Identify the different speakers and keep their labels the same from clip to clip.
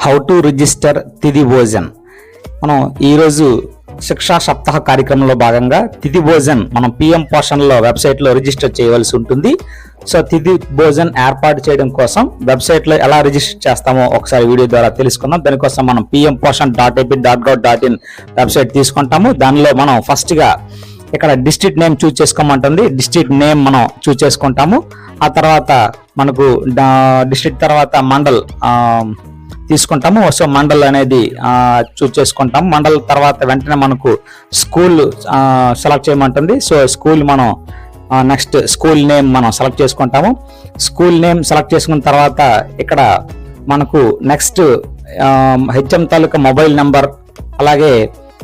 Speaker 1: How to register తిథి భోజన్. మనం ఈరోజు శిక్షా సప్తాహ కార్యక్రమంలో భాగంగా తిథి భోజన్ మనం పిఎం పోషణలో వెబ్సైట్లో రిజిస్టర్ చేయవలసి ఉంటుంది. సో తిథి భోజన్ ఏర్పాటు చేయడం కోసం వెబ్సైట్లో ఎలా రిజిస్టర్ చేస్తామో ఒకసారి వీడియో ద్వారా తెలుసుకుందాం. దానికోసం మనం pmposhan.ap.gov.in వెబ్సైట్ తీసుకుంటాము. దానిలో మనం ఫస్ట్గా ఇక్కడ డిస్ట్రిక్ట్ నేమ్ చూస్ చేసుకోమంటుంది. డిస్ట్రిక్ట్ నేమ్ మనం చూస్ చేసుకుంటాము. ఆ తర్వాత మనకు డిస్ట్రిక్ట్ తర్వాత మండల్ తీసుకుంటాము. సో మండల్ అనేది చూస్ చేసుకుంటాము. మండల్ తర్వాత వెంటనే మనకు స్కూల్ సెలెక్ట్ చేయమంటుంది. సో స్కూల్ మనం నెక్స్ట్ స్కూల్ నేమ్ మనం సెలెక్ట్ చేసుకుంటాము. స్కూల్ నేమ్ సెలెక్ట్ చేసుకున్న తర్వాత ఇక్కడ మనకు నెక్స్ట్ హెచ్ఎం తాలూకా మొబైల్ నెంబర్, అలాగే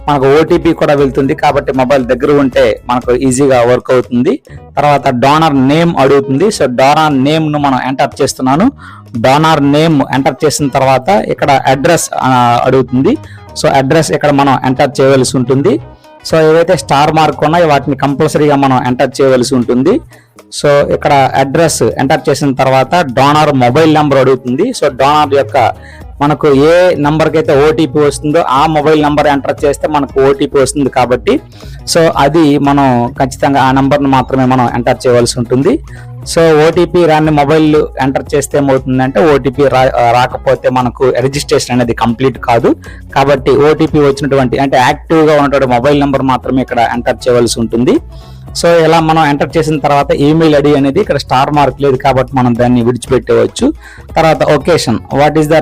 Speaker 1: మనకు ఓటీపీ కూడా వెళ్తుంది. కాబట్టి మొబైల్ దగ్గర ఉంటే మనకు ఈజీగా వర్క్ అవుతుంది. తర్వాత డోనర్ నేమ్ అడుగుతుంది. సో డోనర్ నేమ్ ను మనం ఎంటర్ చేస్తున్నాను. డోనర్ నేమ్ ఎంటర్ చేసిన తర్వాత ఇక్కడ అడ్రస్ అడుగుతుంది. సో అడ్రస్ ఇక్కడ మనం ఎంటర్ చేయవలసి ఉంటుంది. సో ఏవైతే స్టార్ మార్క్ ఉన్నాయో వాటిని కంపల్సరీగా మనం ఎంటర్ చేయవలసి ఉంటుంది. సో ఇక్కడ అడ్రస్ ఎంటర్ చేసిన తర్వాత డోనర్ మొబైల్ నెంబర్ అడుగుతుంది. సో డోనర్ యొక్క మనకు ఏ నంబర్కి అయితే ఓటీపీ వస్తుందో ఆ మొబైల్ నెంబర్ ఎంటర్ చేస్తే మనకు ఓటీపీ వస్తుంది. కాబట్టి సో అది మనం ఖచ్చితంగా ఆ నెంబర్ను మాత్రమే మనం ఎంటర్ చేయవలసి ఉంటుంది. సో ఓటీపీ రాని మొబైల్ ఎంటర్ చేస్తే ఏమవుతుందంటే ఓటీపీ రాకపోతే మనకు రిజిస్ట్రేషన్ అనేది కంప్లీట్ కాదు. కాబట్టి ఓటీపీ వచ్చినటువంటి అంటే యాక్టివ్గా ఉన్నటువంటి మొబైల్ నెంబర్ మాత్రమే ఇక్కడ ఎంటర్ చేయవలసి ఉంటుంది. సో ఇలా మనం ఎంటర్ చేసిన తర్వాత ఈమెయిల్ ఐడి అనేది ఇక్కడ స్టార్ మార్క్ లేదు కాబట్టి మనం దాన్ని విడిచిపెట్టవచ్చు. తర్వాత occasion, what is the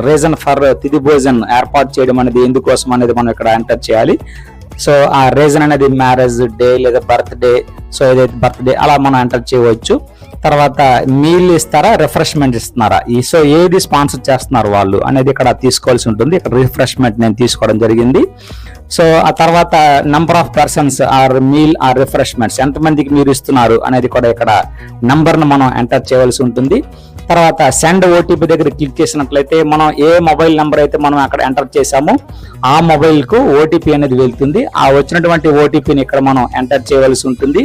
Speaker 1: reason for Tithi Bhojan ఏర్పాటు చేయడం అనేది ఎందుకోసం అనేది మనం ఇక్కడ ఎంటర్ చేయాలి. సో ఆ రీజన్ అనేది మ్యారేజ్ డే లేదా బర్త్డే, సో ఏదైతే బర్త్డే అలా మనం ఎంటర్ చేయవచ్చు. తర్వాత మీల్ ఇస్తారా, రిఫ్రెష్మెంట్ ఇస్తున్నారా, సో ఏది స్పాన్సర్ చేస్తున్నారు వాళ్ళు అనేది ఇక్కడ తీసుకోవాల్సి ఉంటుంది. ఇక్కడ రిఫ్రెష్మెంట్ నేను తీసుకోవడం జరిగింది. సో ఆ తర్వాత number of persons or meal or refreshments, ఎంతమందికి మీరు ఇస్తున్నారు అనేది కూడా ఇక్కడ నంబర్ను మనం ఎంటర్ చేయవలసి ఉంటుంది. తర్వాత సెండ్ ఓటీపీ దగ్గర క్లిక్ చేసినట్లయితే మనం ఏ మొబైల్ నెంబర్ అయితే మనం అక్కడ ఎంటర్ చేసామో ఆ మొబైల్ కు ఓటీపీ అనేది వెళ్తుంది. ఆ వచ్చినటువంటి ఓటీపీని ఇక్కడ మనం ఎంటర్ చేయవలసి ఉంటుంది.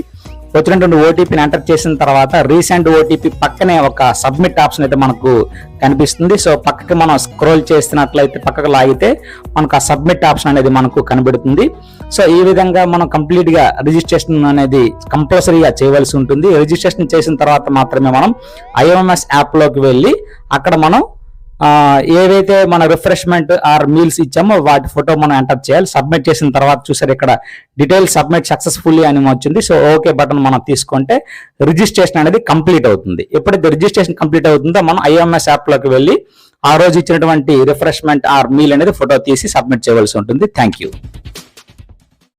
Speaker 1: వచ్చినటువంటి ఓటీపీని ఎంటర్ చేసిన తర్వాత రీసెంట్ ఓటీపీ పక్కనే ఒక సబ్మిట్ ఆప్షన్ అయితే మనకు కనిపిస్తుంది. సో పక్కకి మనం స్క్రోల్ చేస్తున్నట్లయితే పక్కకు లాగితే మనకు ఆ సబ్మిట్ ఆప్షన్ అనేది మనకు కనబడుతుంది. సో ఈ విధంగా మనం కంప్లీట్ గా రిజిస్ట్రేషన్ అనేది కంపల్సరీగా చేయవలసి ఉంటుంది. రిజిస్ట్రేషన్ చేసిన తర్వాత మాత్రమే మనం ఐఎంఎస్ యాప్ లోకి వెళ్ళి అక్కడ మనం ఏవైతే మన రిఫ్రెష్మెంట్ ఆర్ మీల్స్ ఇచ్చామో వాటి ఫోటో మనం ఎంటర్ చేయాలి. సబ్మిట్ చేసిన తర్వాత చూసారు ఇక్కడ డీటెయిల్ సబ్మిట్ సక్సెస్ఫుల్లీ అని వచ్చింది. సో ఓకే బటన్ మనం తీసుకుంటే రిజిస్ట్రేషన్ అనేది కంప్లీట్ అవుతుంది. ఎప్పుడైతే రిజిస్ట్రేషన్ కంప్లీట్ అవుతుందో మనం ఐఎంఎస్ యాప్ లోకి వెళ్ళి ఆ రోజు ఇచ్చినటువంటి రిఫ్రెష్మెంట్ ఆర్ మీల్ అనేది ఫోటో తీసి సబ్మిట్ చేయవలసి ఉంటుంది. Thank you.